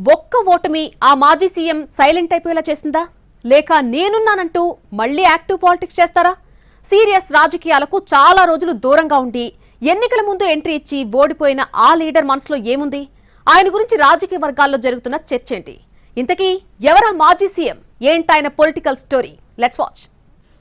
ఒక్క ఓటమి ఆ మాజీ సీఎం సైలెంట్ అయిపోయేలా చేసిందా? లేక నేనున్నానంటూ మళ్లీ యాక్టివ్ పాలిటిక్స్ చేస్తారా? సీరియస్ రాజకీయాలకు చాలా రోజులు దూరంగా ఉండి ఎన్నికల ముందు ఎంట్రీ ఇచ్చి ఓడిపోయిన ఆ లీడర్ మనసులో ఏముంది? ఆయన గురించి రాజకీయ వర్గాల్లో జరుగుతున్న చర్చ ఏంటి? ఇంతకీ ఎవరా మాజీ సీఎం? ఏంటాయన political story? Let's watch.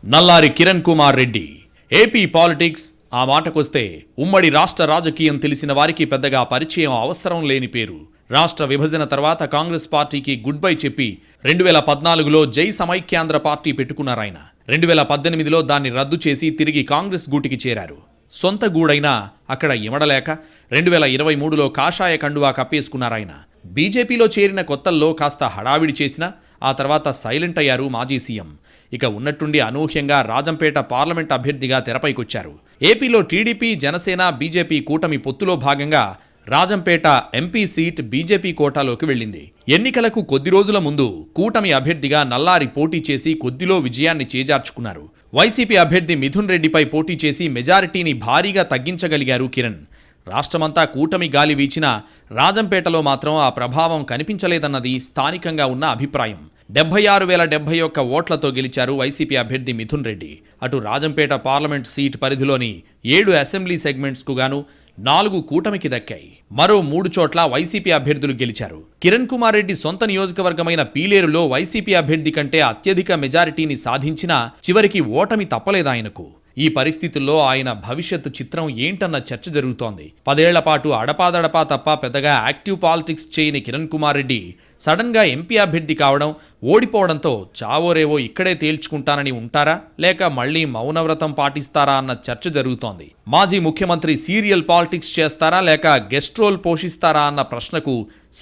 Nallari Kiran Kumar Reddy. AP politics ఆ మాటకొస్తే ఉమ్మడి రాష్ట్ర రాజకీయం తెలిసిన వారికి పెద్దగా పరిచయం అవసరం లేని పేరు. రాష్ట్ర విభజన తర్వాత కాంగ్రెస్ పార్టీకి గుడ్ బై చెప్పి 2014లో జై సమైక్యాంధ్ర పార్టీ పెట్టుకున్నారాయన. 2018లో దాన్ని రద్దు చేసి తిరిగి కాంగ్రెస్ గూటికి చేరారు. సొంత గూడైనా అక్కడ ఇమడలేక 2023లో కాషాయ కండువా కప్పేసుకున్నారాయన. బీజేపీలో చేరిన కొత్తల్లో కాస్త హడావిడి చేసినా ఆ తర్వాత సైలెంట్ అయ్యారు మాజీ సీఎం. ఇక ఉన్నట్టుండి అనూహ్యంగా రాజంపేట పార్లమెంట్ అభ్యర్థిగా తెరపైకొచ్చారు. ఏపీలో టీడీపీ, జనసేన, బీజేపీ కూటమి పొత్తులో భాగంగా రాజంపేట ఎంపీ సీట్ బీజేపీ కోటాలోకి వెళ్ళింది. ఎన్నికలకు కొద్ది రోజుల ముందు కూటమి అభ్యర్థిగా నల్లారి పోటీ చేసి కొద్దిలో విజయాన్ని చేజార్చుకున్నారు. వైసీపీ అభ్యర్థి మిథున్ రెడ్డిపై పోటీ చేసి మెజారిటీని భారీగా తగ్గించగలిగారు కిరణ్. రాష్ట్రమంతా కూటమి గాలి వీచినా రాజంపేటలో మాత్రం ఆ ప్రభావం కనిపించలేదన్నది స్థానికంగా ఉన్న అభిప్రాయం. 76,071 ఓట్లతో గెలిచారు వైసీపీ అభ్యర్థి మిథున్ రెడ్డి. అటు రాజంపేట పార్లమెంట్ సీట్ పరిధిలోని 7 అసెంబ్లీ సెగ్మెంట్స్కు గాను 4 కూటమికి దక్కాయి. మరో 3 చోట్ల వైసీపీ అభ్యర్థులు గెలిచారు. కిరణ్ కుమార్ రెడ్డి సొంత నియోజకవర్గమైన పీలేరులో వైసీపీ అభ్యర్థి కంటే అత్యధిక మెజారిటీని సాధించినా చివరికి ఓటమి తప్పలేదాయనకు. ఈ పరిస్థితుల్లో ఆయన భవిష్యత్తు చిత్రం ఏంటన్న చర్చ జరుగుతోంది. 10 ఏళ్ల పాటు అడపాదడపా తప్ప పెద్దగా యాక్టివ్ పాలిటిక్స్ చేయని కిరణ్ కుమార్ రెడ్డి సడన్ గా ఎంపీ అభ్యర్థి కావడం, ఓడిపోవడంతో చావోరేవో ఇక్కడే తేల్చుకుంటానని ఉంటారా, లేక మళ్లీ మౌనవ్రతం పాటిస్తారా అన్న చర్చ జరుగుతోంది. మాజీ ముఖ్యమంత్రి సీరియల్ పాలిటిక్స్ చేస్తారా లేక గెస్ట్ రోల్ పోషిస్తారా అన్న ప్రశ్నకు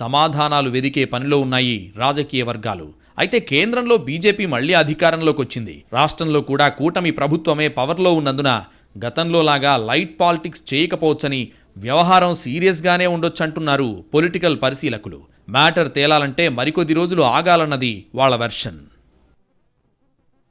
సమాధానాలు వెదికే పనిలో ఉన్నాయి రాజకీయ వర్గాలు. అయితే కేంద్రంలో బీజేపీ మళ్లీ అధికారంలోకి వచ్చింది. రాష్ట్రంలో కూడా కూటమి ప్రభుత్వమే పవర్లో ఉన్నందున గతంలోలాగా లైట్ పాలిటిక్స్ చేయకపోవచ్చని, వ్యవహారం సీరియస్గానే ఉండొచ్చంటున్నారు పొలిటికల్ పరిశీలకులు. మ్యాటర్ తేలాలంటే మరికొద్ది రోజులు ఆగాలన్నది వాళ్ళ వెర్షన్.